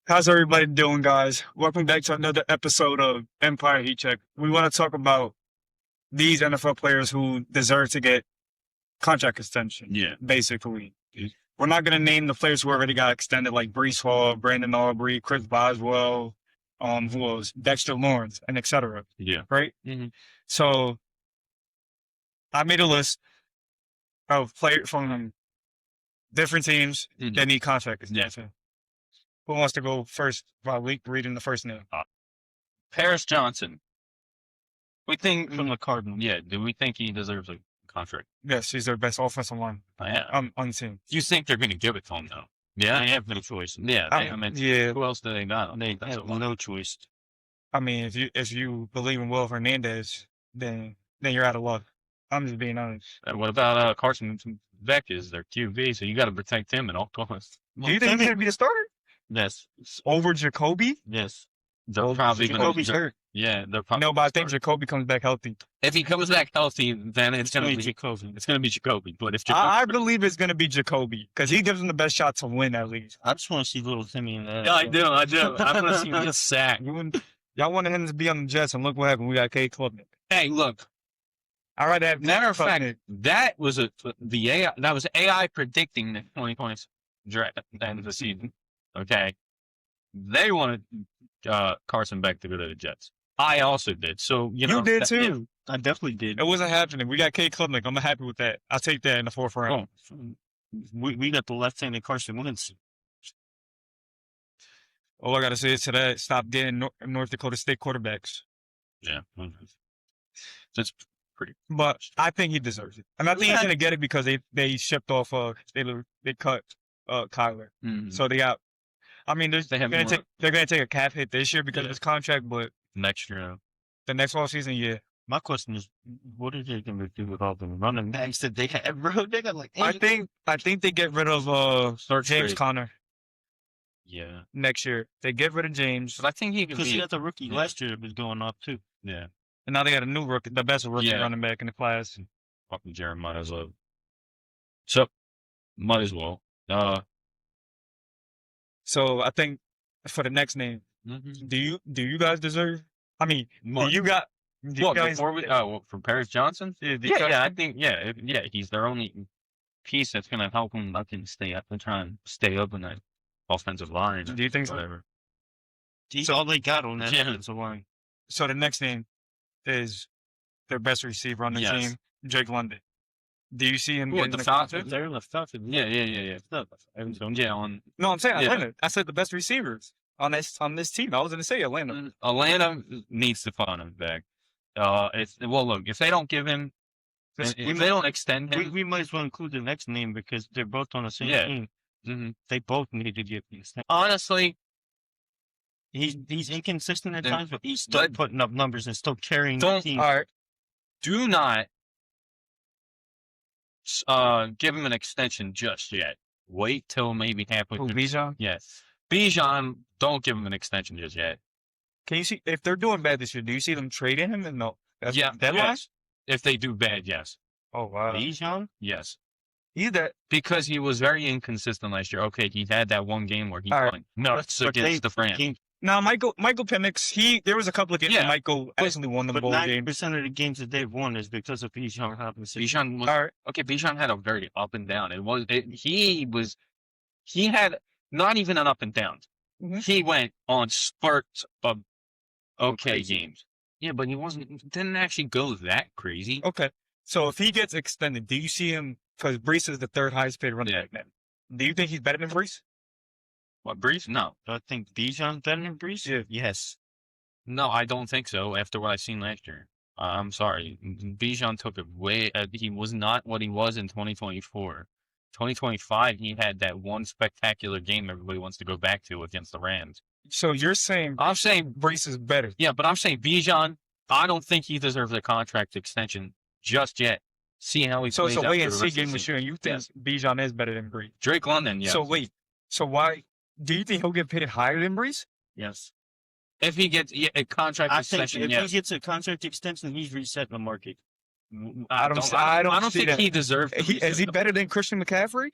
How's everybody doing, guys? Welcome back to another episode of Empire Heat Check. We want to talk about these NFL players who deserve to get contract extension. Yeah. Basically. We're not going to name the players who already got extended, like Brees Hall, Brandon Aubrey, Chris Boswell, who was Dexter Lawrence, and etc. Yeah. Right? Mhm. So I made a list of players from different teams Mhm. that need contract extension. Who wants to go first while reading the first name? Paris Johnson. We think From the Cardinals. Yeah. Do we think he deserves a contract? Yes, he's their best offensive line Yeah. on the team. You think they're going to give it to him though? Yeah. They have no choice. Yeah. I mean, Yeah, who else do they got? They That's a have lot. no choice. I mean, if you believe in Will Hernandez, then you're out of luck. I'm just being honest. What about Carson Beck is their QB? So you got to protect him at all costs. Do you think he's gonna be the starter Yes. over Jacoby? Yes. They're probably going Jacoby's to. hurt. Yeah. They're probably. No, but I think Jacoby comes back healthy. If he comes back healthy, then it's going to be Jacoby. It's going to be Jacoby. But if Jacoby, I believe it's gonna be Jacoby because he gives him the best shot to win at least. I just want to see little Timmy in that. yeah, I do. I want to see him get sacked. Y'all wanted him to be on the Jets, and look what happened. We got K. Klubnik. Hey, look. All right, that Matter of fact, that was AI predicting the 2020 draft at the end of the season. Okay, they wanted Carson Beck to go to the Jets. I also did. So you know, did too. I definitely did. It wasn't happening. We got K. Klubnik. I'm happy with that. I'll take that in the fourth round. We got the left-handed Carson Wentz. All I gotta say is to that: stop getting North Dakota State quarterbacks. Yeah, that's pretty. But I think he deserves it, and I think he's Yeah. gonna get it because they shipped off. They cut Kyler, Mhm. so they got. I mean, They have more. they're gonna take a cap hit this year because Yeah. of his contract, but Next year, the next offseason, yeah. My question is, what are they going to do with all the running backs that they have, bro? They got like I think they get rid of Start James trade. Conner yeah, next year. They get rid of James, but I think he could because he be. got the rookie last year was going off too. Yeah, and now they got a new rookie, the best rookie Yeah. running back in the class. fucking Jeremiah as well. So, might as well. So I think for the next name, Mhm. do you guys deserve? I mean, What? do you What, guys? before we, for Paris Johnson? Yeah, I think, he's their only piece that's going to help him, I think, stay up and try and stay up in that offensive line. Do you think so? Whatever. He's all they got on that Yeah. offensive line. So the next name is their best receiver on the Yes. team, Jake London. Do you see him What, getting the the Falcons? contract? They're in the Falcons. Yeah. Yeah, on No, I'm saying Yeah. Atlanta. I said the best receivers on this team. I was going to say Atlanta. Atlanta needs to find him back. Look, if they don't give him, if they don't extend him, We might as well include the next name because they're both on the same Yeah. team. mhm. They both need to get these things. honestly, He's inconsistent at Then- times, but he's still but- putting up numbers and still carrying the Don't- team. All right. do not give him an extension just yet. Wait till maybe halfway Who, through. Bijan? Yes. Bijan, don't give him an extension just yet. Can you see if they're doing bad this year? Do you see them trading him? And no. That's Yeah. deadline. Yes. If they do bad, yes. Oh wow. Bijan? Yes. He's that. Because he was very inconsistent last year. Okay, he had that one game where he All right. won. No, it's But against the France. Now Michael Penix. There was a couple of games Yeah, where Michael actually won the But bowl 90% game. of the games that they've won is because of Bijan Robinson. Bijan was All right. okay. Bijan had a very up and down. He had not even an up and down. Mhm. He went on spurts of okay Crazy. games. Yeah, but he didn't actually go that crazy. Okay. So if he gets extended, do you see him? Because Brees is the third highest paid running Yeah. back now. Do you think he's better than Brees? What, Brees? No. Do I think Bijan's better than Brees? Yeah. Yes. No, I don't think so after what I've seen last year. I'm sorry. Bijan took it way, he was not what he was in 2024. 2025, he had that one spectacular game everybody wants to go back to against the Rams. So you're saying I'm saying, Brees is better? yeah, but I'm saying Bijan, I don't think he deserves a contract extension just yet. See how he So plays it's a out wait for and the see rest of the game with season. you, and you think Yes. Bijan is better than Brees? Drake London, yes. So wait. So why? Do you think he'll get paid higher than Brees? Yes. If he gets a contract I think extension, if yes. he gets a contract extension, he's resetting the market. I don't see think that. he deserves. to Is he reset the- better than Christian McCaffrey?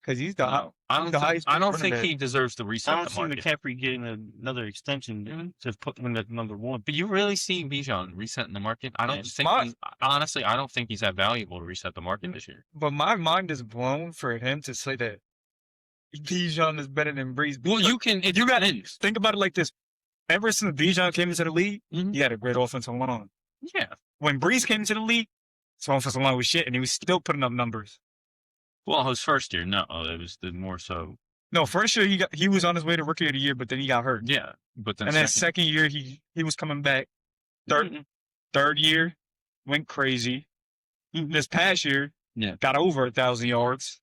because he's the No, I he's don't. the Think, highest I paid don't running think back. he deserves to I reset don't the see market. McCaffrey getting another extension Mhm. to put him at number one. But you really see Bijan resetting the market? I don't Yes. think. Honestly, I don't think he's that valuable to reset the market this year. But my mind is blown for him to say that Bijan is better than Breeze. Well, because you can. It you got depends. think about it like this: ever since Bijan came into the league, Mhm. he had a great offensive line. Yeah. When Breeze came into the league, his offensive line was shit, and he was still putting up numbers. Well, his first year, no, it was the more so. No, first year he was on his way to rookie of the year, but then he got hurt. Yeah, but then And then second year he was coming back. Third year went crazy. This past year, Yeah. got over 1,000 yards.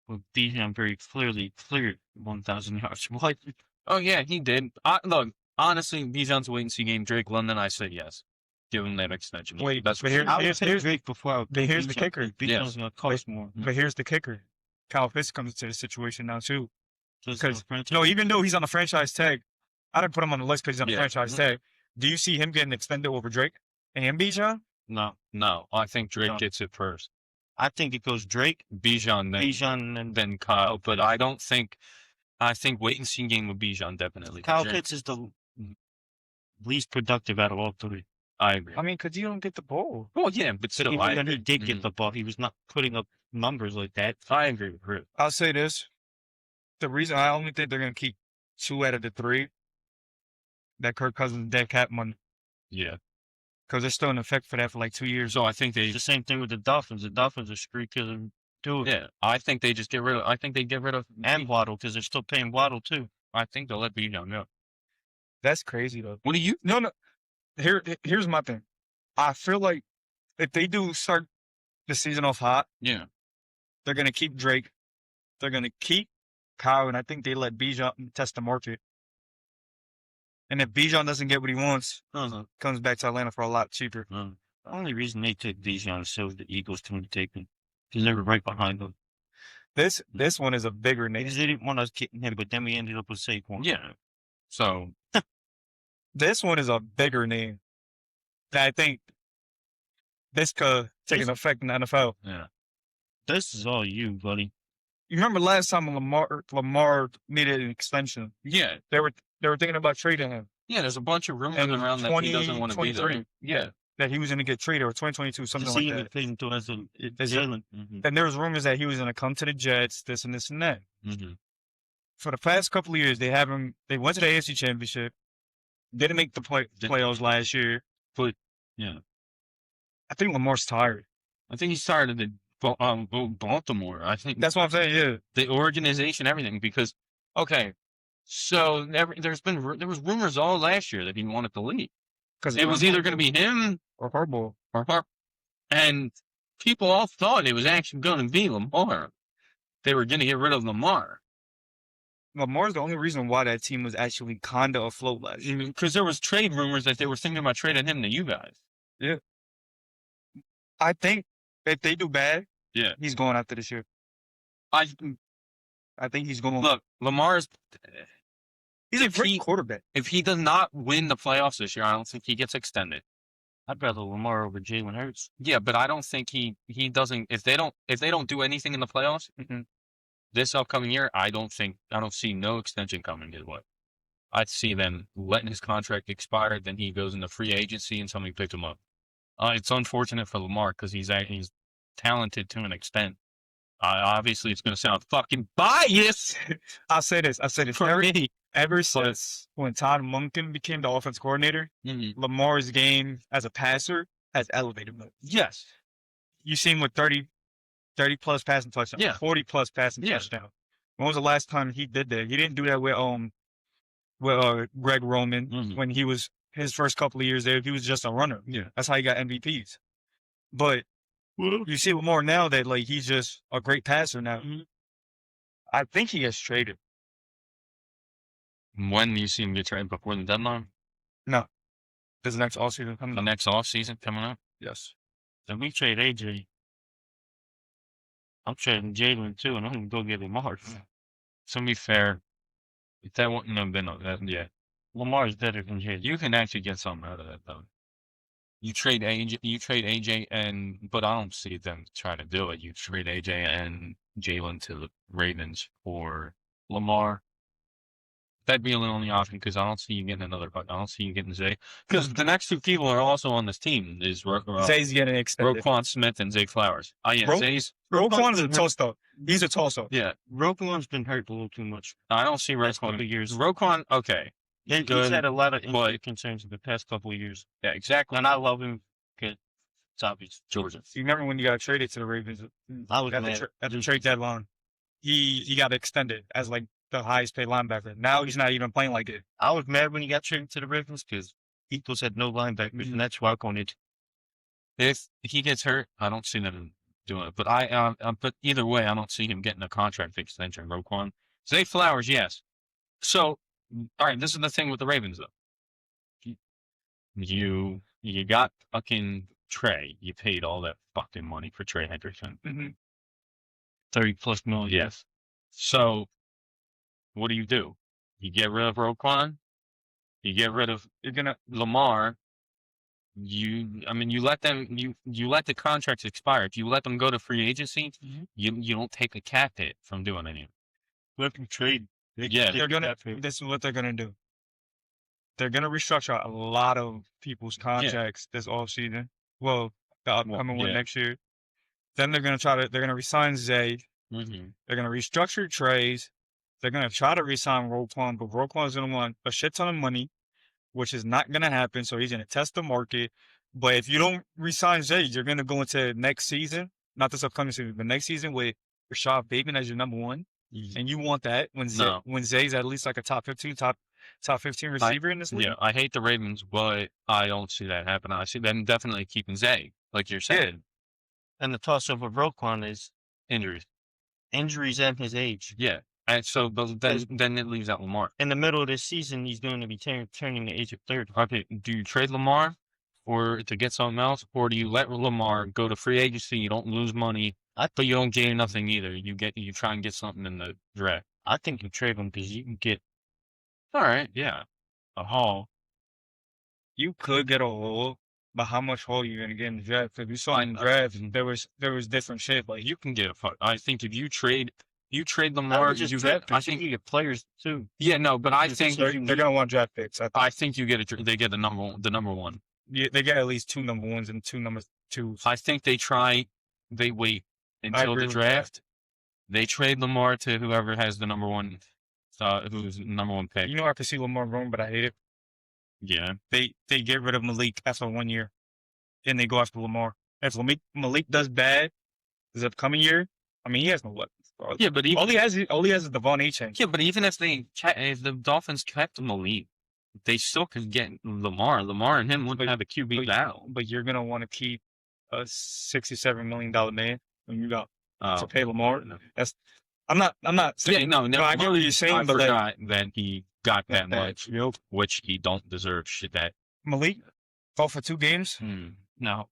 Well, Bijan very clearly cleared 1,000 yards. What? Oh yeah, he did. Look, honestly, Bijan's wait and see game. Drake London, I say yes. Give him that extension. Wait, that's but for here- sure. I would here's- take Drake before. but here's the Bijan, kicker. 'cause Bijan's gonna cost more. But here's the kicker. Kyle Pitts comes into the situation now too. Just Because for franchise. no, even though he's on a franchise tag, I didn't put him on the list because he's on a Yeah. franchise tag. Do you see him getting extended over Drake and Bijan? No, I think Drake No. gets it first. I think it goes Drake, Bijan, Bijan, and then Kyle. But I don't think. I think wait and see game with Bijan definitely. Kyle Drake- Pitts is the least productive out of all three. I agree. I mean, because you don't get the ball. Well, yeah, but still, Even I when he agree. did Mhm. get the ball, he was not putting up numbers like that. I agree with Chris. I'll say this. The reason I only think they're going to keep 2 out of the 3, that Kirk Cousins dead cap money, Yeah. because they're still in effect for that for like 2 years. So I think they. It's the same thing with the Dolphins. The Dolphins are streak killer too. Yeah, I think they just get rid of. I think they get rid of. And Waddle, because they're still paying Waddle too. I think they'll let Bijan go. That's crazy, though. What do you? No. Here's my thing. I feel like if they do start the season off hot, Yeah. they're going to keep Drake. They're going to keep Kyle, and I think they let Bijan test the market. And if Bijan doesn't get what he wants, comes back to Atlanta for a lot cheaper. The only reason they took Bijan is so the Eagles couldn't take him. Because they were right behind them. This one is a bigger name. Because they didn't want us getting him, but then we ended up with Saquon. Yeah. So This one is a bigger name that I think this could take an effect in the NFL. yeah. This is all you, buddy. You remember last time Lamar needed an extension? Yeah. They were thinking about trading him, Yeah. There's a bunch of rumors And around that he doesn't want to be there. 2023. Yeah. that he was going to get traded, or 2022, something To like see him that. fit into as a Is it- Jalen. And there was rumors that he was going to come to the Jets, this and this and that. Mm-hmm. For the past couple of years, they went to the AFC Championship, didn't make the playoffs last year. But yeah, I think Lamar's tired. I think he started at Baltimore. I think That's what I'm saying. Yeah, the organization, everything. Because okay, so there was rumors all last year that he wanted to leave. because It was either going to be him or Harbaugh. or Harp, and people all thought it was actually going to be Lamar. They were going to get rid of Lamar Lamar's the only reason why that team was actually kind of afloat last year. because there was trade rumors that they were thinking about trading him to you guys. I think if they do bad, Yeah. he's going after this year. I think he's going. Look, Lamar's. He's a if great he- quarterback. If he does not win the playoffs this year, I don't think he gets extended. I'd rather Lamar over Jalen Hurts. Yeah, but I don't think he doesn't. If they don't do anything in the playoffs Mhm. this upcoming year, I don't see no extension coming his way. I'd see them letting his contract expire, then he goes into free agency and somebody picks him up. It's unfortunate for Lamar because he's talented to an extent. Obviously, it's going to sound fucking biased I'll say this. for me. Ever since when Todd Monken became the offense coordinator, Lamar's game as a passer has elevated. Yes. You see him with 30 plus passing touchdowns, Yeah. 40 plus passing Yeah. touchdowns. When was the last time he did that? He didn't do that with Greg Roman Mhm. when he was his first couple of years there. He was just a runner. Yeah. That's how he got MVPs. But you see Lamar now that like he's just a great passer now. Mhm. I think he gets traded. When do you see him get traded before the deadline? This next offseason coming The up. next offseason coming up? Yes. Then we trade AJ. I'm trading Jalen too, and I'm going to go get Lamar. To be fair, if that wouldn't have been yeah. Lamar is better than Jalen. You can actually get something out of that though. You trade AJ, but I don't see them trying to do it. You trade AJ and Jalen to the Ravens for Lamar. That'd be the only option because I don't see you getting I don't see you getting Zay. Because the next two people are also on this team is Zay's getting extended. Roquan Smith and Zay Flowers. Oh yeah, Zay's Roquan's a toss-up. He's a toss-up. yeah. Roquan's been hurt a little too much. I don't see Last couple Roquan. of years. Roquan, okay, He's good, had a lot of injury but- concerns in the past couple of years. yeah, exactly. And I love him because it's obvious. Georgia. You remember when you got traded to the Ravens I was at mad. the trade deadline? He got extended as like the highest paid linebacker. Now he's not even playing like it. I was mad when he got traded to the Ravens because Eagles had no linebackers, and that's why I wanted. If he gets hurt, I don't see them doing it. But but either way, I don't see him getting a contract extension. Roquan, Zay Flowers, yes. So, all right, this is the thing with the Ravens though. You got fucking Trey. You paid all that fucking money for Trey Hendrickson. 30+ million. Yes. So, what do? You get rid of Roquan. You get rid of Lamar. You let them. You let the contracts expire. If you let them go to free agency, you don't take a cap hit from doing anything. Let them trade. Yeah. This is what they're gonna do. They're gonna restructure a lot of people's contracts this offseason. Well, the upcoming one next year. Then they're gonna resign Zay. Mm-hmm. They're gonna restructure trades. They're gonna try to resign Roquan, but Roquan's gonna want a shit ton of money, which is not gonna happen. So he's gonna test the market. But if you don't resign Zay, you're gonna go into next season, not this upcoming season, but next season with Rashad Bateman as your number one. And you want that when Zay's at least like a top 15 receiver in this league. Yeah, I hate the Ravens, but I don't see that happening. I see them definitely keeping Zay, like you're saying. And the toss-up of Roquan is Injuries. injuries and his age. Yeah. And so then it leaves out Lamar. In the middle of this season, he's going to be turning the age of 30. Okay, do you trade Lamar or to get something else, or do you let Lamar go to free agency? You don't lose money, but you don't gain nothing either. You try and get something in the draft. I think you trade him because you can get All right, yeah, a haul. You could get a haul, but how much haul you gonna get in the draft? Because we saw in the draft there was different shit. Like you can get a fuck. I think if you trade Lamar, I think you get players too. Yeah, no, but I think they're gonna want draft picks. I think you get they get the number one. Yeah, they get at least 2 number ones and 2 number twos. I think they wait until the draft. They trade Lamar to whoever has the number one, who's the number one pick. You know, I can see Lamar wrong, but I hate it. Yeah. They get rid of Malik after 1 year, and they go after Lamar. If Malik does bad this upcoming year, I mean, he has no weapons. Bro. Yeah, but all he has is Devon A-Chain. Yeah, but even if the Dolphins kept Malik, they still could get Lamar. Lamar and him wouldn't have a QB now. But you're gonna want to keep a $67 million man when you got to pay Lamar. No. I'm not saying. Yeah, no. I get what you're saying, I but forgot that he got that much, which he don't deserve. Shit, that Malik fought for 2 games. No,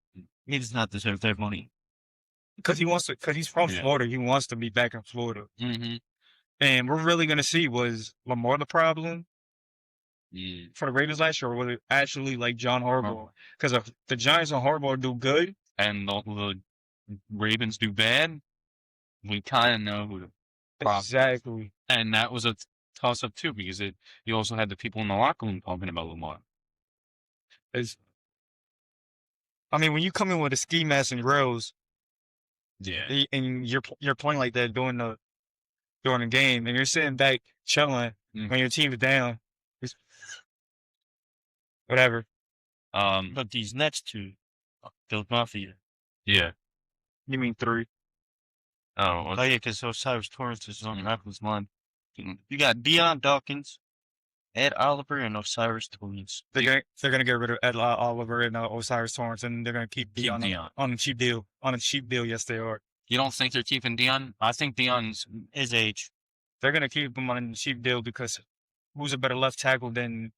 he does not deserve that money. Because he's from Florida. He wants to be back in Florida. Mm-hmm. And we're really going to see, was Lamar the problem for the Ravens last year, or was it actually like John Harbaugh? Because if the Giants and Harbaugh do good, and the Ravens do bad, we kind of know who the problem is. Exactly. And that was a toss-up too, because you also had the people in the locker room talking about Lamar. I mean, when you come in with a ski mask and grills, and you're playing like that during the game, and you're sitting back chilling when your team's down, whatever. But these next 2, Philadelphia. Yeah. You mean 3? Oh yeah, because Osiris Torrance is on Apple's line. You got Deion Dawkins, Ed Oliver, and Osiris Torrance. They're gonna get rid of Ed Oliver and Osiris Torrance, and they're gonna keep Deion on a cheap deal. On a cheap deal, yes, they are. You don't think they're keeping Deion? I think Deion's his age. They're gonna keep him on a cheap deal because who's a better left tackle than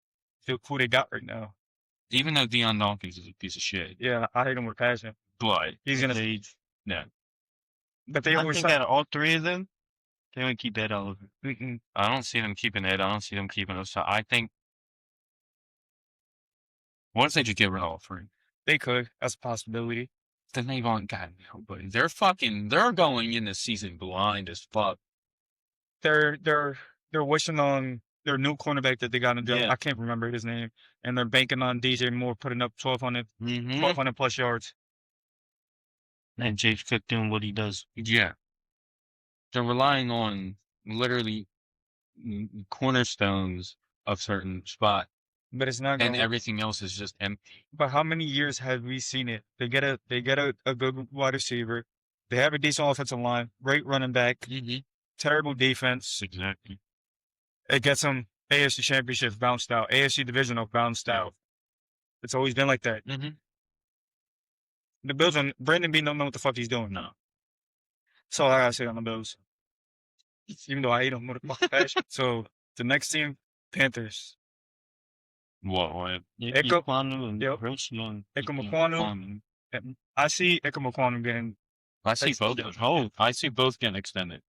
who they got right now? Even though Deion Dawkins is a piece of shit. Yeah, I hate him with passion. But he's gonna age. Yeah. But they always out of all 3 of them, they only keep Ed Oliver. I don't see them keeping Ed. I don't see them keeping us. I think once they just get rid of all 3. They could. That's a possibility. Then they've on God, nobody. They're going in the season blind as fuck. They're wishing on their new cornerback that they got in jail. Yeah. I can't remember his name. And they're banking on DJ Moore putting up 1,200 plus yards. And James Cook doing what he does. Yeah. They're relying on literally cornerstones of certain spot, But it's not and going. everything else is just empty. But how many years have we seen it? They get a good wide receiver. They have a decent offensive line, great running back, terrible defense. Exactly. It gets them AFC Championship bounced out, AFC Divisional bounced out. It's always been like that. The Bills and Brandon B don't know what the fuck he's doing. No. That's all I gotta say on the Bills. Even though I hate them with a fucking passion. So the next team, Panthers. What? Echo- Ekwonu and Yep. Bryce Young. Ekwonu. I see Ekwonu getting. I see both. I see both getting extended.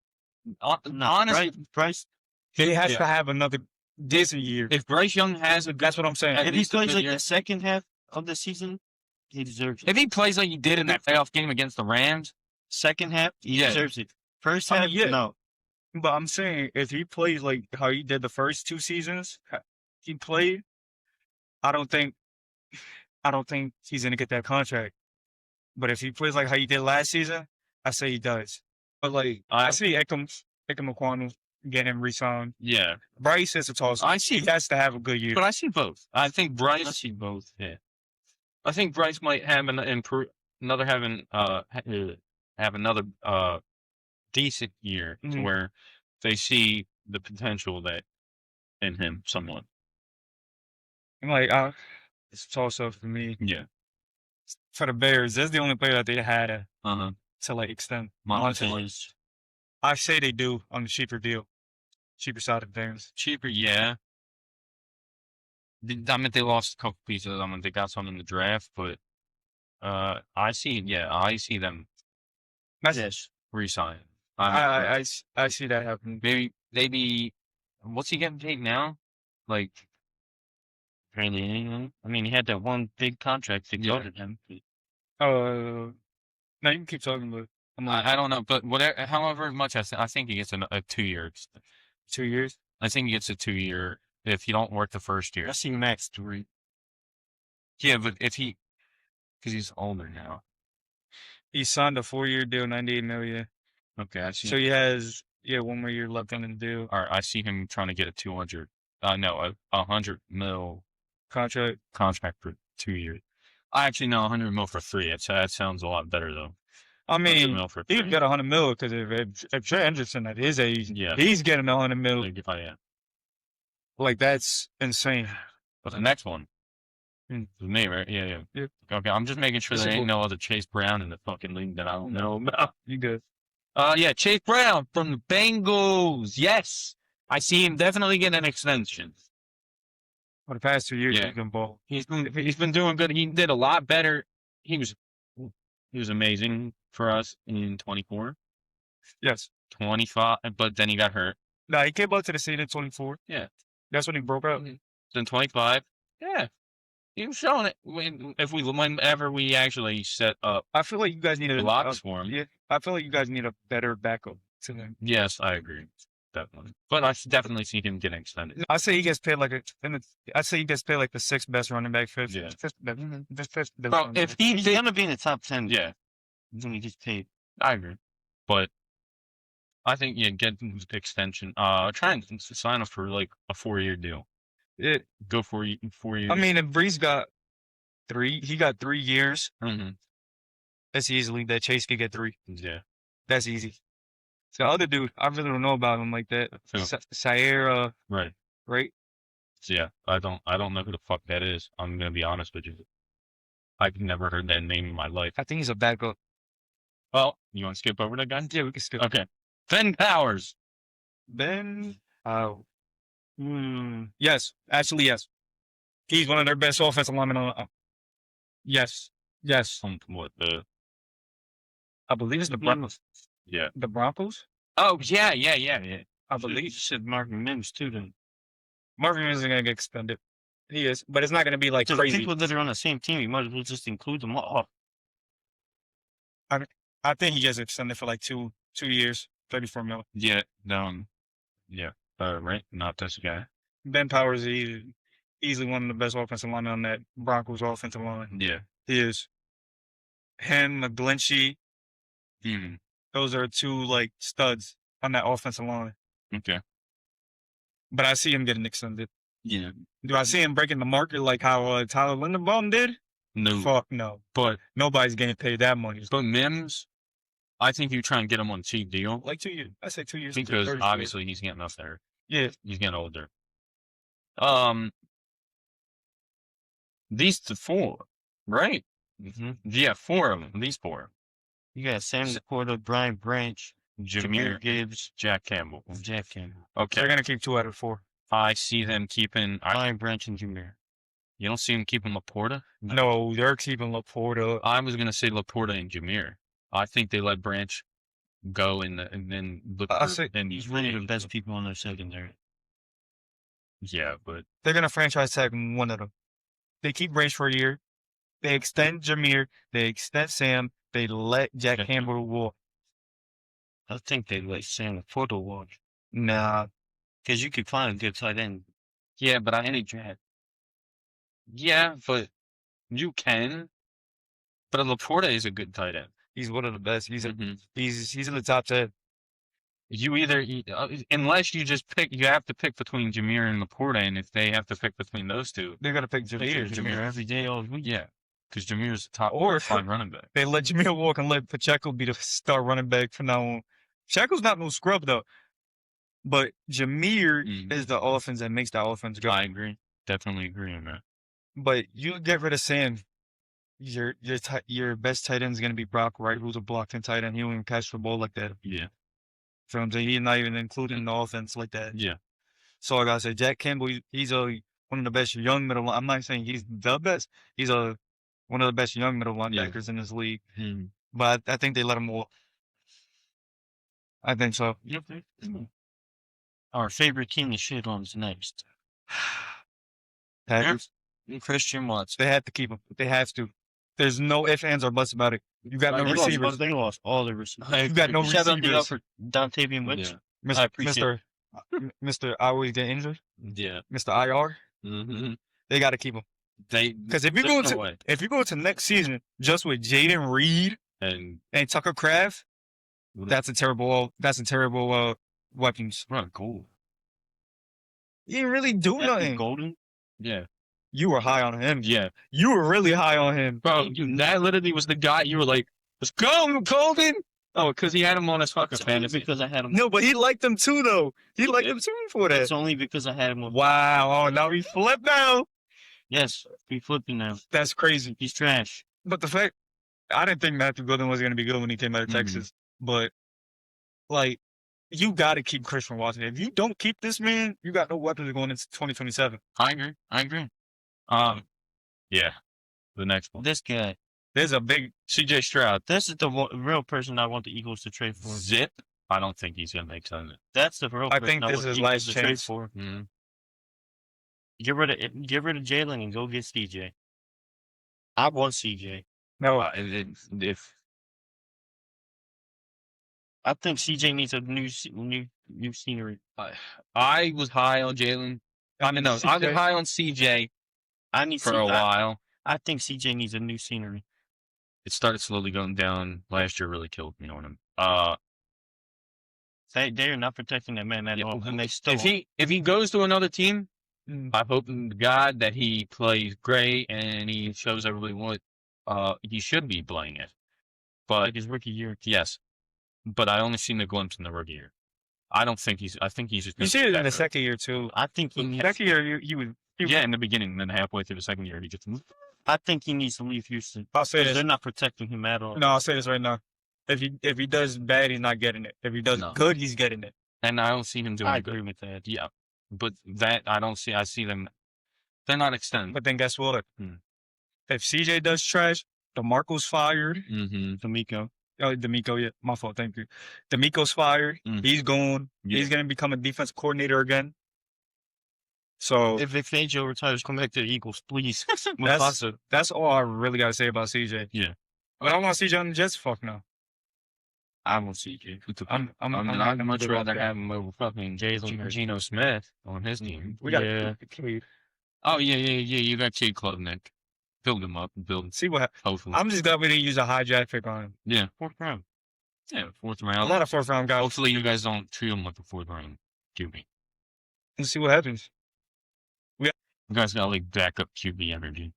Honestly, Bryce. He has Yeah. to have another decent year. If Bryce Young has a, That's what I'm saying. At If he least a plays good like year. the second half of the season, he deserves it. if he plays like he did in that playoff game against the Rams, Second half, he Yeah. deserves it. First I half, mean, yeah. no. But I'm saying if he plays like how he did the first 2 seasons, he played. I don't think he's gonna get that contract. But if he plays like how he did last season, I say he does. But like I see Ekwonu getting re-signed. yeah. Bryce is a toss. I see, He has to have a good year. but I see both. I think I Bryce. see both. Yeah. I think Bryce might have have another decent year to Mhm. where they see the potential that in him somewhat. I'm like, it's a toss-up for me. Yeah. For the Bears, that's the only player that they had to like extend. Montez. I say they do on the cheaper deal, cheaper side of things. Cheaper, yeah. I mean, they lost a couple pieces. I mean, they got some in the draft, but I see them That's re-sign. I see that happening. Maybe what's he getting paid now? Like, Apparently, anything. I mean, he had that one big contract to go Yeah. to him. No, you can keep talking, but I'm like I don't know, but whatever, however much I think he gets a 2 year. 2 years. I think he gets a 2 year if you don't work the first year. I see Max 3. Yeah, but because he's older now. He signed a 4-year deal, $98 million. Okay, I see. So he has 1 more year left on the deal. All right, I see him trying to get a 200. No, a 100 mil Contract. contract for 2 years. I actually know 100 mil for 3. That sounds a lot better though. I 100 mean, mil for he 3. could get 100 mil because if Trey Anderson at his age, Yeah. he's getting 100 mil. Yeah. Like that's insane. But the next one Hmm. is me, right? Yeah. Yeah. Okay, I'm just making sure This there is ain't no other Chase Brown in the fucking league that I don't know about. You good? Yeah, Chase Brown from the Bengals. Yes, I see him definitely getting an extension. For the past 2 years, Yeah. he's been ball. He's been doing good. He did a lot better. He was amazing for us in 24, Yes. 25, but then he got hurt. No, he came out to the scene in 24. Yeah. That's when he broke out. Then 25, yeah, he was showing it. Whenever we actually set up I feel like you guys need blocks for him. Yeah, I feel like you guys need a better backup to him. Yes, I agree, definitely. But I definitely see him getting extended. I say he gets paid like I say he gets paid like the 6th best running back, fifth. Yeah. Fifth best Bro, running if back. he He's did, going to be in the top 10 yeah, when he gets paid. I agree. But I think get the extension. Try and sign up for like a 4-year deal. Go for 4 years. I mean, if Breeze got 3, he got 3 years. Mhm. That's easily that Chase could get 3. Yeah. That's easy. So the other dude, I really don't know about him like that. Who? Sierra, Right. right? So yeah, I don't know who the fuck that is. I'm gonna be honest with you. I've never heard that name in my life. I think he's a backup. Well, you want to skip over that guy? Yeah, we can skip. Okay. Ben Powers. Ben, yes, actually, yes. He's one of their best offensive linemen on. Yes. What the? I believe it's the Broncos. Yeah. The Broncos? Oh yeah. I You believe. said Marvin Mims, too, then. Marvin Mims is going to get extended. He is, but it's not going to be like To the crazy. people that are on the same team, you might as well just include them all. I think he just extended for like 2 years, 34 mil. Yeah, yeah, right. Not this guy. Ben Powers is easily one of the best offensive linemen on that Broncos offensive line. Yeah. He is. Him, McGlinchey, Mm, those are two like studs on that offensive line. okay. But I see him getting extended. Yeah. Do I see him breaking the market like how Tyler Linderbaum did? No, Fuck no. but Nobody's getting paid that money. Mims, I think you try and get him on a cheap deal Like 2 years. I say 2 years. because 30 obviously he's getting up there. Yeah. He's getting older. These four, right? Mm-hmm. Yeah, four of them. These four. You got Sam Laporta, Brian Branch, Jameer Jameer Gibbs, Jack Campbell. and Jack Campbell. Okay. They're going to keep 2 out of 4. I see them keeping. Brian Branch and Jameer. You don't see them keeping Laporta? No, they're keeping Laporta. I was gonna say Laporta and Jameer. I think they let Branch go and then look. I say and He's one of the best people on their secondary. Yeah, but they're going to franchise tag one of them. They keep Branch for a year. They extend Jameer. They extend Sam. They let Jack Jack Campbell walk. I think they let Sam Laporta walk. Nah. Because you could find a good tight end. yeah, but any draft. Yeah, but you can. But Laporta is a good tight end. He's one of the best. He's Mhm. he's in the top 10. You either unless you just pick, you have to pick between Jameer and Laporta, and if they have to pick between those two, They're going to pick pick Jameer. Jameer every day, all week. yeah, because Jameer's the top Or- 5 running back. They let Jameer walk and let Pacheco be the star running back from now on. Pacheco's not no scrub, though. But Jameer Mhm. is the offense that makes that offense go. I agree. Definitely agree on that. But you get rid of Sam, your best tight end is going to be Brock Wright, who's a blocking tight end. He won't even catch the ball like that. Yeah, So he's not even included in the offense like that. yeah. So like I said, Jack Campbell, he's one of the best young middle. I'm not saying he's the best. He's one of the best young middle linebackers in this league. But I think they let him walk. I think so. Yep. Our favorite team to shit on is next. Packers. Christian Watson. They have to keep him. They have to. There's no ifs, ands, or buts about it. You got no receivers. They lost all the receivers. You got no Shout out receivers. for Dontavian Wicks. Yeah. I appreciate Mr. I always get injured. Yeah. Mr. IR. Mm-hmm. They got to keep him. Because if you go to next season just with Jaden Reed and Tucker Kraft, that's a terrible weapons. run cool. He didn't really do nothing. Golden. Yeah. You were high on him. Yeah. You were really high on him. Bro, that literally was the guy you were like, let's go, Golden. Oh, because he had him on his fucking It's only fantasy. because I had him. No, but he liked them too, though. He liked them too for that. It's only because I had him. Wow. Oh, now we flip now. Yes, we flipping now. That's crazy. He's trash. But the fact, I didn't think Matthew Golden was going to be good when he came out of Mhm. Texas. But, like, you got to keep Christian Watson. If you don't keep this man, you got no weapons going into 2027. I agree. Yeah. The next one. This guy. There's a big. CJ Stroud. This is the real person I want the Eagles to trade for. Zip. I don't think he's going to make sense. That's the real. I person think this want is the his Eagles last to trade chance. for. Mm-hmm. Get rid of Jalen and go get CJ. I want CJ. No, If I think CJ needs a new scenery. I was high on Jalen. I mean, no, I was high on CJ I need for a while. I think CJ needs a new scenery. It started slowly going down. Last year really killed me on him. They're not protecting that man at all, and they still. If he goes to another team, Mm. I hope to God that he plays great and he shows everybody what he should be playing it. But like his rookie year. yes, but I only seen the glimpse in the rookie year. I think he's just. you see it in the second year, too. I think he needs. Second year, he was. Yeah, in the beginning, and then halfway through the second year, he just. I think he needs to leave Houston. I'll say 'Cause this. they're not protecting him at all. No, I'll say this right now. If he does bad, he's not getting it. If he does No. good, he's getting it. And I don't see him doing I good. agree with that. Yeah, but that I don't see. I see them. They're not extending. But then guess what? Hmm. If CJ does trash, DeMarco's fired. Mm-hmm. D'Amico. Oh, D'Amico, yeah, my fault. Thank you. D'Amico's fired. Mm. He's gone. Yeah. He's gonna become a defensive coordinator again. So If Vic Fangio retires, come back to the Eagles, please. that's all I really got to say about CJ. Yeah. But I want CJ on the Jets. Fuck no. I will see you. I'd much good rather about have him over fucking Geno Smith on his team. We got Yeah. to Oh yeah. You got Cade Klubnik. Build him up. see what happens. Hopefully. I'm just glad we didn't use a hijack pick on him. Yeah. 4th round. Yeah. 4th A round. lot of 4th round guys. Hopefully you guys don't treat him like a 4th round QB. Let's see what happens. You guys got like backup QB energy.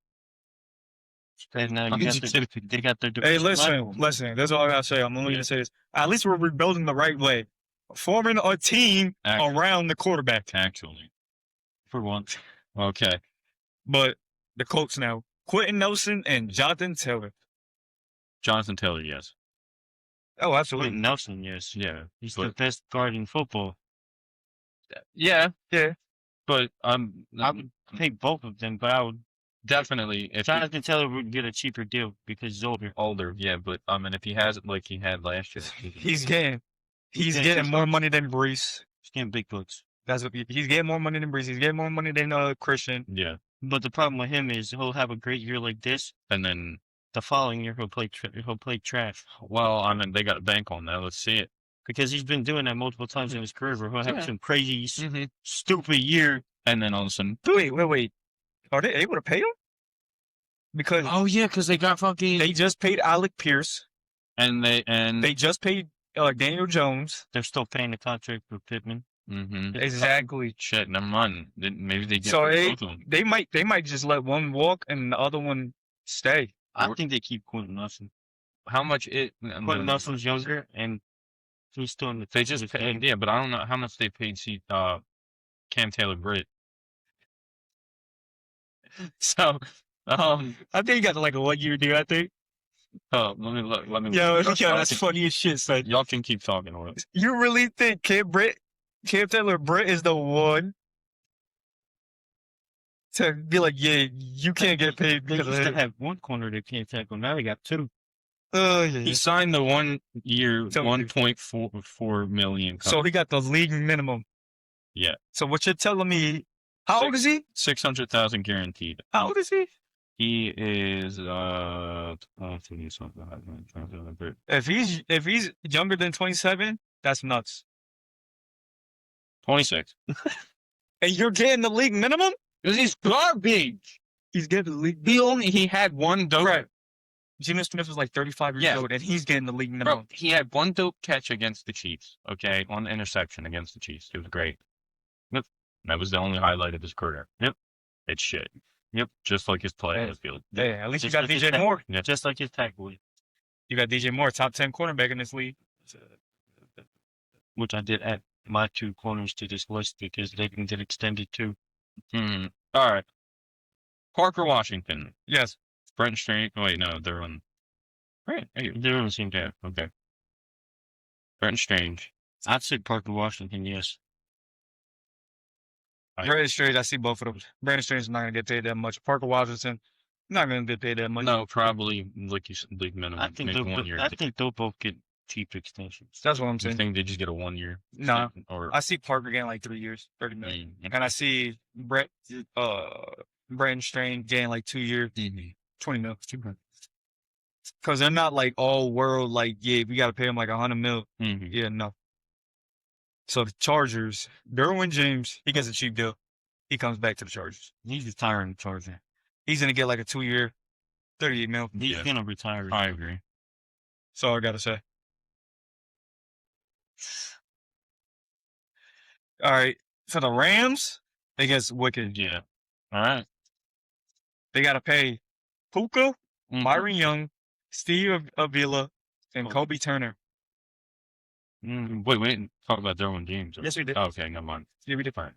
And now I'm just kidding. they got their Hey, division rival. listen. That's all I gotta say. I'm only gonna say this. At least we're rebuilding the right way, forming a team around the quarterback. Actually. For once. Okay. But the Colts now, Quentin Nelson and Jonathan Taylor. Jonathan Taylor, yes. Oh, absolutely. Quentin Nelson, yes. Yeah. He's but- the best guard in football. Yeah. Yeah. But I would take both of them, but I would. definitely if Jonathan Taylor would get a cheaper deal because he's older. older, yeah, but I mean if he has it like he had last year. He's getting getting getting big more bucks. money than Brees. He's getting big bucks. That's what he's getting more money than Brees. He's getting more money than Christian. Yeah. But the problem with him is he'll have a great year like this. And then The following year he'll play trash well, I mean they got to bank on that. Let's see it. because he's been doing that multiple times in his career. Where he'll have Yeah. some crazy, Mm-hmm. stupid year. And then all of a sudden Wait. Are they able to pay him? Because oh yeah, because they got fucking they just paid Alec Pierce. and They just paid Daniel Jones. They're still paying the contract for Pittman. mm-hmm. Exactly. Shit, never mind. Maybe they get So both of them. they might just let one walk and the other one stay. I think they keep Quentin Nelson. How much it Quentin Nelson's younger and he's still in the. they just paid, yeah, but I don't know how much they paid Cam Taylor Britt. So I think he got like a 1 year deal. I think. let me look. Let me Yeah, look. that's funny as shit. Son. Y'all can keep talking or You really think Cam Taylor Britt is the one to be like, yeah, you can't get paid They because used of to him? have one corner they can't tackle. Now they got two. Oh yeah. he signed the 1 year Tell me. $1.44 million. So he got the league minimum. Yeah. So what you're telling me? How old is he? 600,000 guaranteed. How old is he? He is If he's younger than 27, that's nuts. 26. And you're getting the league minimum? Because he's garbage. He's getting the league. He had one dope. Right. Geno Smith was like 35 years Yeah. old, and he's getting the league Bro, minimum. he had one dope catch against the Chiefs. Okay, one interception against the Chiefs. It was great. Yep, that was the only highlight of his career. Yep, it's shit. Yep, just like his play on the field. Hey, at least you Just got like his DJ tackle. Moore. Yeah. Just like his tackle, You got DJ Moore, top 10 cornerback in this league. which I did add my two corners to this list because they can get extended too. Hmm. All right. Parker Washington. Yes. Brent Strange. Wait, no, they're on. Right. Hey, They're on the same tab. okay. Brent Strange. I'd say Parker Washington, yes. Brandon Strange, I see both of them. Brandon Strange is not going to get paid that much. Parker Washington, not going to get paid that much. No, probably like you said, league minimum. I think maybe 1 year. they'll both get cheap extensions. That's what I'm You saying. think they just get a 1 year? No. Or I see Parker getting like 3 years, 30 million. Mm, And I see Brandon Strange getting like 2 years, 20 mil. Because they're not like all world, like, yeah, we got to pay him like 100 mil. mhm. Yeah, no. So the Chargers, Derwin James, he gets a cheap deal. He comes back to the Chargers. He's retiring the Charger. He's going to get like a 2 year, 38 mil. He's Yeah. gonna retire. I agree. That's all I got to say. All right. For the Rams, they get wicked. Yeah. All right. They got to pay Puka, Mhm. Myron Young, Steve Avila, and Kobe Turner. Wait. Talk about Derwin James. Yes, we did. Oh, okay, never mind. Yeah, we did fine.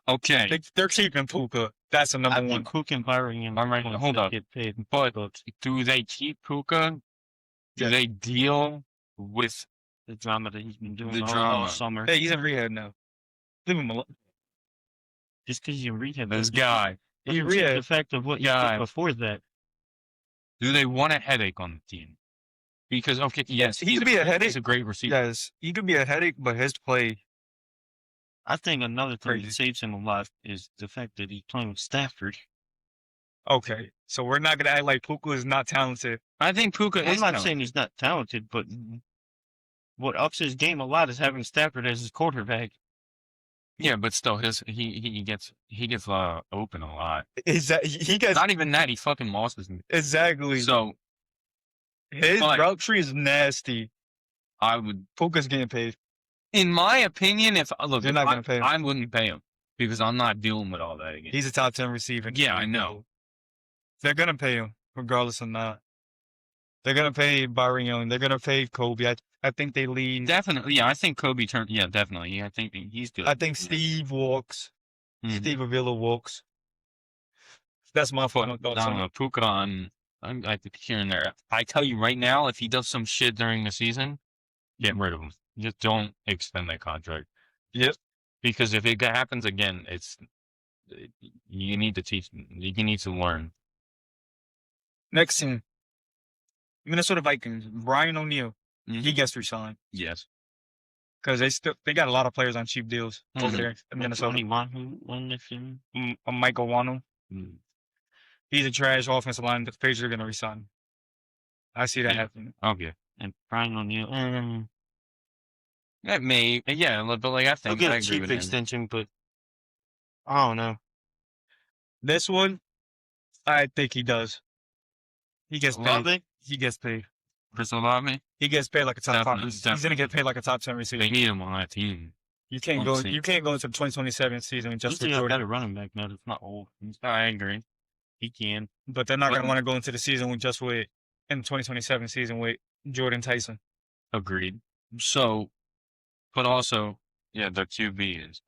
Okay. They're keeping Puka. That's the I number one. think Cook and Byron and All right, hold up. get paid. But do they keep Puka? Do Yeah. they deal with The drama that he's been doing The all drama. summer. Hey, he's in rehab now. Leave him alone. Just because you rehab this guy? He doesn't change rehab. the fact of what you Yeah. did before that. Do they want a headache on the team? Because okay, yes, He could be a headache. He's a great receiver. Yes, he could be a headache, but his play, I think another thing Crazy. that saves him a lot is the fact that he's playing with Stafford. Okay, so we're not gonna act like Puka is not talented. I think Puka I'm is not talented. saying he's not talented, but what ups his game a lot is having Stafford as his quarterback. Yeah, but still, he gets open a lot. Exactly. He gets Not even that, he fucking losses me. exactly. So His but- route tree is nasty. I would, Puka's getting paid. in my opinion, if look, You're if not gonna pay him. I wouldn't pay him because I'm not dealing with all that again. He's a top 10 receiver. Yeah, I know. They're gonna pay him regardless or not. They're gonna pay Byron Young. They're gonna pay Kobe. I think they lead. Definitely, yeah. I think Kobe turned. Yeah, definitely. Yeah, I think he's good. I think Steve walks. Mhm. Steve Avila walks. That's my final thoughts I don't on know, it. Puka I think here and there. I tell you right now, if he does some shit during the season, get rid of him. Just don't extend that contract. Yep. Because if it happens again, you need to teach. You need to learn. Next team, Minnesota Vikings. Brian O'Neill. Mhm. He gets resigned Yes. because they got a lot of players on cheap deals over Mhm. there in Minnesota. Tony won this year. Michael Wano. Mm. He's a trash offensive line. The Patriots are gonna resign. I see that Yeah. happening. Okay. And Brian O'Neill. That may. Yeah, but like I He'll think get I a agree cheap with him. extension, but I don't know. This one, I think he does. He gets paid. Olave? He gets paid. Chris Olave, He gets paid like a top 5. Definitely, He's gonna get paid like a top 10 receiver. they need him on that team. You can't Let's go. see. You can't go into the 2027 season just Just with think I've got Jordan. a running back now that's not old. I agree. He can. But they're not But- gonna want to go into the season with just with in the 2027 season with Jordan Tyson. Agreed. So, but also, yeah, the QB is.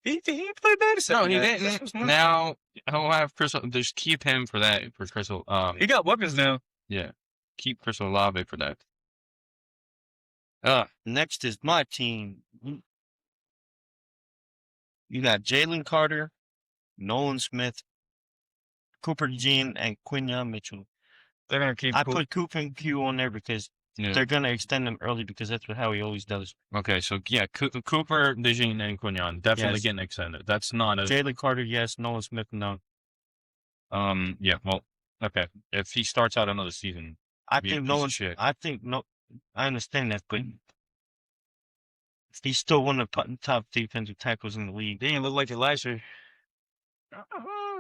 He played bad. No, he That's didn't. what's going on. Now I'll have Chris. Just keep him for that. For Chris. He got weapons now. Yeah, keep Chris Olave for that. Next is my team. You got Jalen Carter, Nolan Smith, Cooper Jean, and Quinion Mitchell. They're gonna keep. I put Cooper and Q on there because Yeah. they're gonna extend them early because that's how he always does. Okay, so yeah, Cooper, Dejean, and Quinion definitely Yes. getting extended. That's not a. Jalen Carter, yes. Nolan Smith, no. Yeah. Well, okay. If he starts out another season, I be a think piece of Nolan. shit. I think no. I understand that, but he's still one of the top defensive tackles in the league. They didn't look like it last year.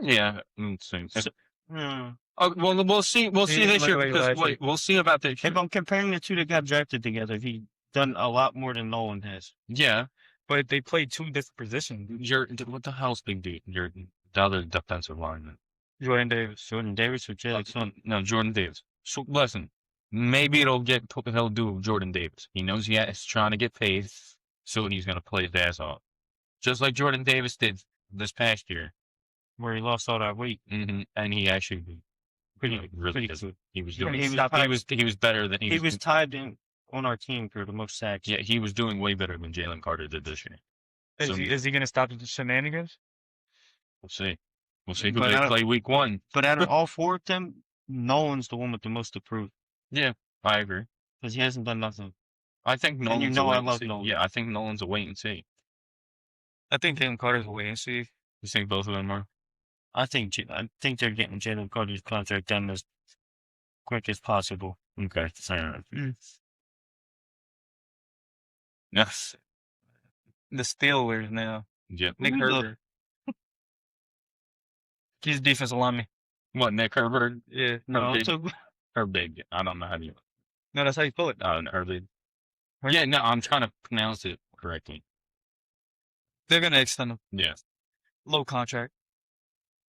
yeah. Same. So- Hmm. Oh, well, we'll see. We'll see He this looked year like because last year. wait, we'll see about this. If I'm comparing the two that got drafted together, he done a lot more than Nolan has. Yeah, But they played 2 different positions. what the hell's big dude? You're the other defensive lineman. Jordan Davis. Jordan Davis or Jalen. No, Jordan Davis. So listen, maybe he'll do with Jordan Davis. He knows he's trying to get paid, so he's gonna play his ass off, just like Jordan Davis did this past year. Where he lost all that weight. And he actually really pretty does. good. He was He doing. was He was better than He was tied in on our team for the most sacks. Yeah, he was doing way better than Jalen Carter did this year. So- Is he gonna stop the shenanigans? We'll see. We'll see who But they I don't- play week 1. But out of all 4 of them, Nolan's the one with the most to prove Yeah, I agree. because he hasn't done nothing. I think Nolan's you know a wait I and love see. Nolan. Yeah, I think Nolan's a wait and see. I think Jalen Carter's a wait and see. You think both of them are? I think they're getting Jalen Carter's contract done as quick as possible. Okay. Fair enough. Yes. The Steelers now. Yeah. Nick Who the- Herbert. He's defensive lineman. What, Nick Herbert? Yeah. No, big. so Or big? I don't know how to. No, that's how you spell it. Early. Yeah, no, I'm trying to pronounce it correctly. They're gonna extend him. Yeah. Low contract.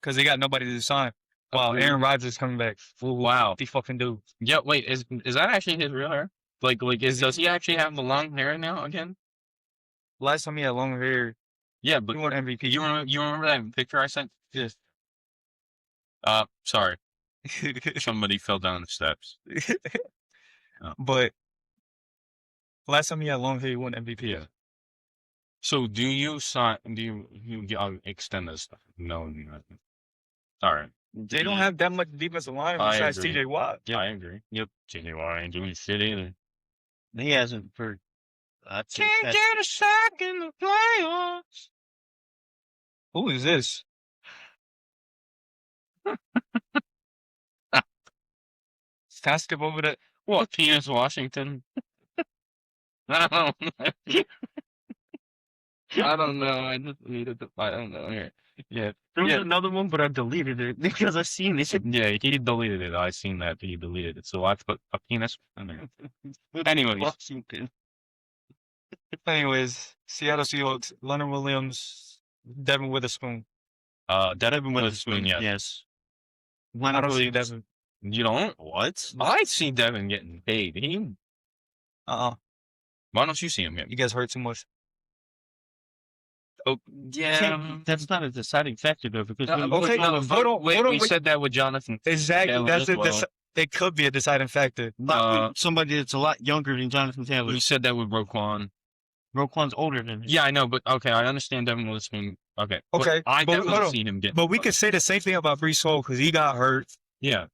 Because they got nobody to sign. Wow, Aaron Rodgers is coming back. Wow. What the fucking do? Yeah. Wait. Is that actually his real hair? Does he actually have the long hair now again? Last time he had long hair, Yeah, but he won MVP. you remember that picture I sent? Yes. Sorry. Somebody fell down the steps. Oh. But last time he had long hair, he won MVP. Yeah. So do you extend this stuff? No, nothing. All right. They don't have that much defensive line I besides agree. TJ Watt. Yeah, I agree. Yep. JJ Watt ain't doing shit either. he hasn't for Can't get a sack in the playoffs. Who is this? Can I skip over that? What, P.S. Washington? I don't know. I don't know. I just deleted the. I don't know. Here. Yeah. There was Yeah. another one, but I deleted it because I seen it. Yeah, he deleted it. I seen that he deleted it. So I put a penis in there. Anyways. Washington. Anyways, Seattle Seahawks, Leonard Williams, Devin Witherspoon. Devin Witherspoon, yes. Yes. I don't see Devin. You don't? What? I see Devin getting paid. Why don't you see him get? He gets hurt too much. Oh, yeah. That's not a deciding factor though, because okay, No, hold on, wait, hold on, we wait. said that with Jonathan. Exactly. Taylor That's as it. well. It could be a deciding factor. not with somebody that's a lot younger than Jonathan Taylor. We said that with Roquan. Roquan's older than him. Yeah, I know, but okay, I understand Devin Witherspoon. Okay. Okay, I but definitely hold on. seen him get. But we could say the same thing about Brees Hall because he got hurt, Yeah.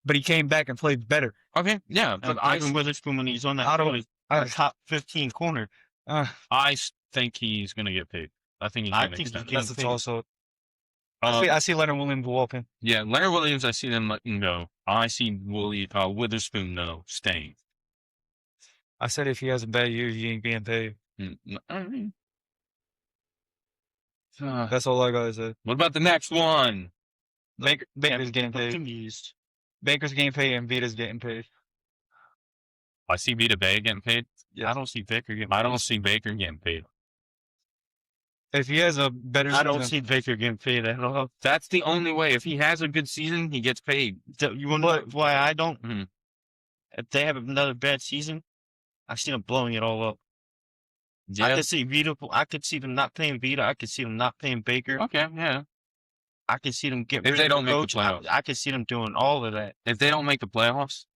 but he came back and played better. Okay. Yeah, but And Ivan Witherspoon, when he's on that I don't- field, is I- a top 15 corner. I think he's gonna get paid. I think he's I gonna think extend. he's That's a toss up. Uh, I see Leonard Williams walking. Yeah, Leonard Williams, I see them letting go. I see Witherspoon staying. I said if he has a bad year, he ain't being paid. That's all I gotta say. What about the next one? Baker's getting paid. Confused. Baker's getting paid and Vita's getting paid. I see Vita Bay getting paid. I don't see Baker getting I don't see Baker getting paid. If he has a better I don't season- see Baker getting paid at all. That's the only way. If he has a good season, he gets paid. You want to know why I don't? Mhm. If they have another bad season, I see them blowing it all up. Yeah. I could see Vita. I could see them not paying Vita. I could see them not paying Baker. Okay. Yeah. I could see them get If rid they of don't the make the coach. playoffs. I could see them doing all of that. If they don't make the playoffs,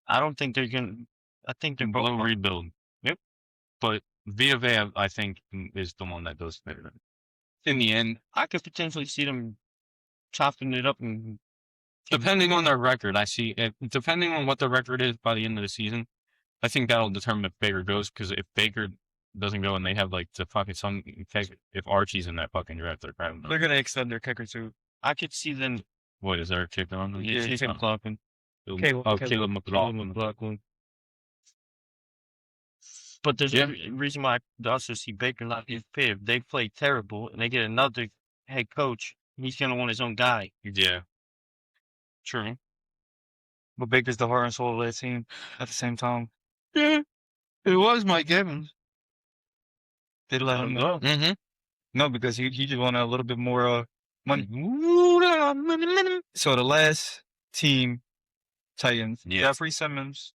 I don't think they're gonna. I think they're both. blow rebuild. Yep. But Vita Bay, I think, is the one that does better. In the end, I could potentially see them chopping it up and depending on their record, depending on what the record is by the end of the season, I think that'll determine if Baker goes. Because if Baker doesn't go and they have like the fucking if Archie's in that fucking draft, they're probably They're gonna extend their kicker too. I could see them. what is there a kicker on? Yeah, Jason McLaughlin. Caleb McLaughlin. McLaughlin. But there's Yeah. a reason why I also see Baker not getting paid. If they play terrible and they get another head coach, he's gonna want his own guy. Yeah. True. But Baker's the heart and soul of that team at the same time. Yeah. It was Mike Evans. They let him go. Mm-hmm. No, because he just wanted a little bit more money. So the last team, Titans, Yeah. Jeffrey Simmons,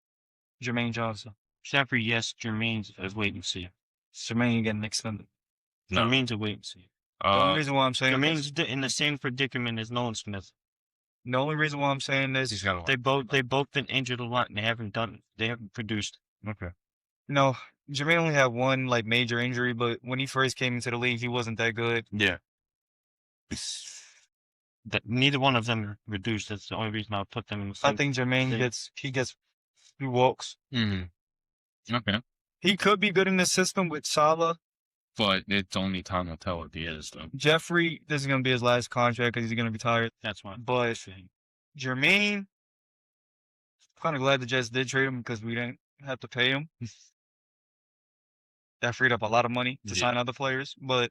Jermaine Johnson. Jeffrey, yes. Jermaine's a wait and see. Jermaine getting extended. No. Jermaine's a wait and see. The only reason why I'm saying Jermaine's in the same predicament as Nolan Smith. the only reason why I'm saying he's this, got a They both been injured a lot and they haven't produced. Okay. no, Jermaine only had one like major injury, but when he first came into the league, he wasn't that good. Yeah. That neither one of them are reduced. That's the only reason I put them in the I same. think Jermaine they- gets he walks. Mm-hmm. Okay. He could be good in the system with Salah. But it's only time will tell if he is, though. Jeffrey, this is gonna be his last contract because he's gonna be tired. That's why. But Jermaine, kind of glad the Jets did trade him because we didn't have to pay him. That freed up a lot of money to Yeah. sign other players, but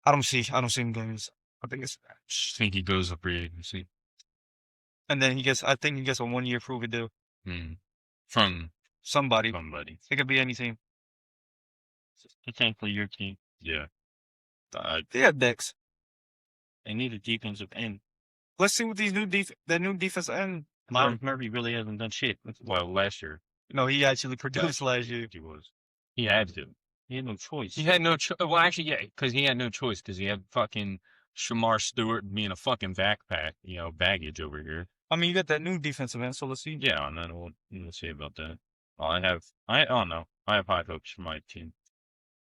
I don't see him going. I think it's, I think he goes up free agency. and then I think he gets a 1-year prove it deal. From Somebody, somebody. it could be any team. Potentially your team. Yeah. They have decks. They need a defensive end. Let's see what these new defense end. Miles Murphy really hasn't done shit. Well, last year No, he actually produced last year. he was. He had to. He had no choice. He had no choice. Well, actually, yeah, because he had no choice because he had fucking Shamar Stewart being a fucking backpack, baggage over here. I mean, you got that new defensive end, so let's see. Yeah, and then we'll see about that. I don't know. I have high hopes for my team.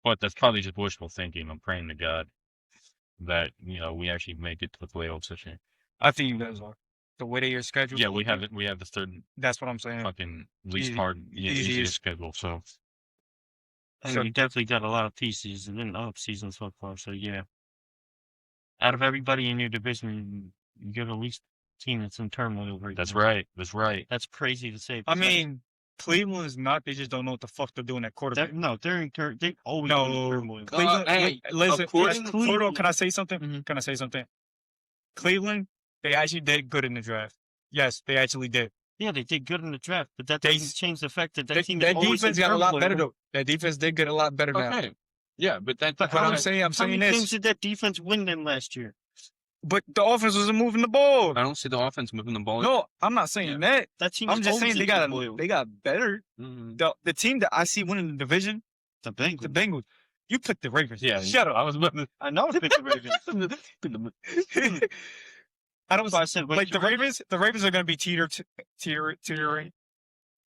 But that's probably just wishful thinking. I'm praying to God that, we actually make it to the playoffs this year. I think you guys are. The way that you're scheduled. Yeah, we have the third That's what I'm saying. fucking least Easy- hard, easiest. easiest schedule. So And So- you definitely got a lot of pieces and then off season so far. So yeah, out of everybody in your division, you get at least a team that's in turmoil right That's now. right. That's right. That's crazy to say. I because mean, Cleveland's not. They just don't know what the fuck they're doing at quarterback. they're in they always in No, turmoil. Cleveland. hey, listen, according to hold on. Cleveland- Can I say something? Mhm. Can I say something? Cleveland, they actually did good in the draft. Yes, they actually did. Yeah, they did good in the draft, but that They- doesn't change the fact that Their team is always defense in got a lot turmoil. better though. Their defense did get a lot better now. Okay. Yeah, but that. But But how I'm saying How many games this. did that defense win them last year? But the offense wasn't moving the ball. I don't see the offense moving the ball. No, I'm not saying that. That team. I'm is just always saying in turmoil. they got better. Mhm. The team that I see winning the division, the Bengals. the Bengals. You picked the Ravens. Yeah, Shut up. I was about to. I know it's the Ravens. I don't That's why I said like the Ravens. The Ravens are going to be teetering.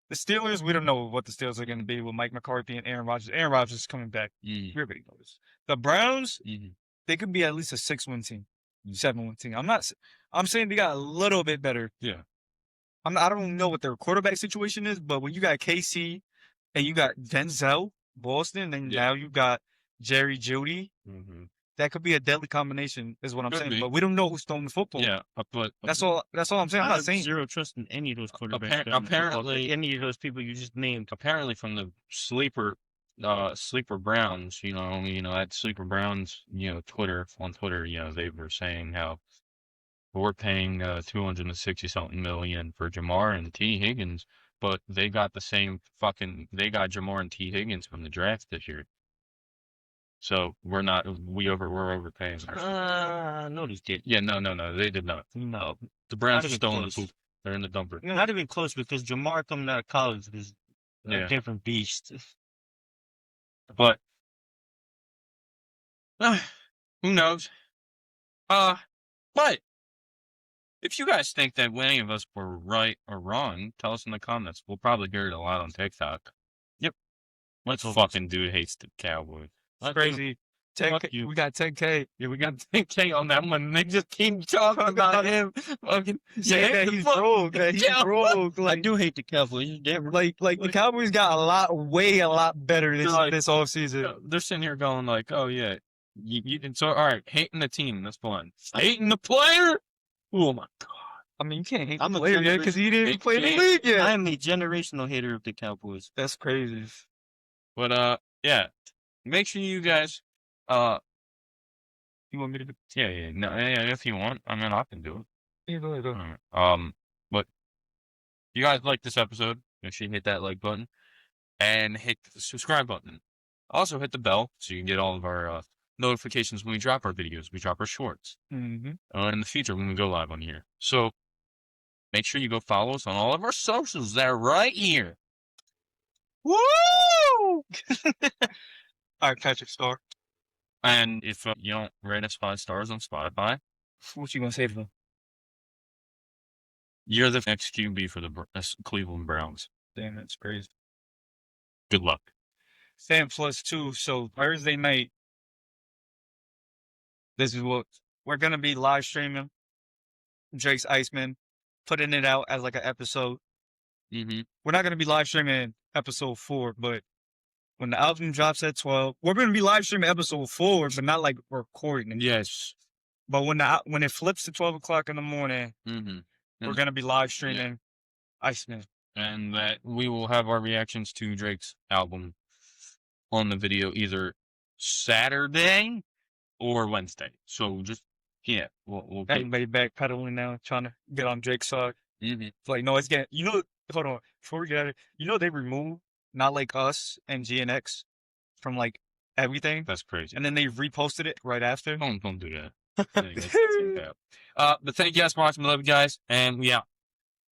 The Steelers, we don't know what the Steelers are going to be with Mike McCarthy and Aaron Rodgers. Aaron Rodgers is coming back. Everybody knows. The Browns, they could be at least a 6-win team, 7-win team. I'm saying they got a little bit better. Yeah. I don't know what their quarterback situation is, but when you got KC and you got Denzel Boston, and Yeah. now you got Jerry Jeudy, that could be a deadly combination, is what I'm Could saying. be. But we don't know who's throwing the football. Yeah, but That's all I'm saying. I'm I not have saying zero trust in any of those quarterbacks. Appar- that are in football. apparently- any of those people you just named. apparently from the sleeper Browns, at Sleeper Browns, on Twitter, they were saying how we're paying $260 something million for Jamar and T. Higgins, but they got the same they got Jamar and T. Higgins from the draft this year. So we're overpaying. No, they did. Yeah, no, they did not. No, The Browns Not are even still in the close. poop. They're in the dumper. not even close because Jamar coming out of college is Yeah. a different beast. But who knows? But if you guys think that any of us were right or wrong, tell us in the comments. We'll probably hear it a lot on TikTok. Let's This fucking dude hates the Cowboys. it's crazy. 10K, Fuck you. we got 10K. Yeah, we got 10K on that one. They just keep talking about him. Fucking Saying that he's broke. That he's Yeah. broke. I Like, do hate the Cowboys. They're like the Cowboys got a lot better Like- this offseason. They're sitting here going like, "Oh yeah, so all right, hating the team, that's fun. Hating the player, oh my god." I mean, you can't hate I'm the a player yet because he didn't Hey, play in the hey, league yet. I am a generational hater of the Cowboys. That's crazy. But yeah, make sure you guys You want me to do? yeah, no, yeah, if you want, I mean, I can do it. Yeah, go ahead. Alright, but if you guys like this episode, make sure you hit that like button and hit the subscribe button. Also, hit the bell so you can get all of our notifications when we drop our videos. We drop our shorts Mm-hmm. in the future when we go live on here. So make sure you go follow us on all of our socials. They're right here. Woo! All right, Patrick Starr. And if you don't rate us 5 stars on Spotify, What you gonna say to them? you're the next QB for the Cleveland Browns. Damn, that's crazy. Good luck. Sam +2. So Thursday night, this is what we're gonna be live streaming. Drake's Iceman, putting it out as like an episode. Mm-hmm. We're not gonna be live streaming episode 4, but when the album drops at 12, we're gonna be live streaming episode 4, but not like recording it. Yes. But when it flips to 12 o'clock in the morning, Mm-hmm. we're gonna be live streaming Iceman. And that we will have our reactions to Drake's album on the video either Saturday or Wednesday. So just we'll get, Everybody backpedaling now, trying to get on Drake's side. Mhm. It's like, no, it's getting, hold on, before we get out of it, they removed Not Like Us and GNX from like everything, That's crazy. and then they reposted it right after. Don't do that. But thank you guys for watching. We love you guys, and we out.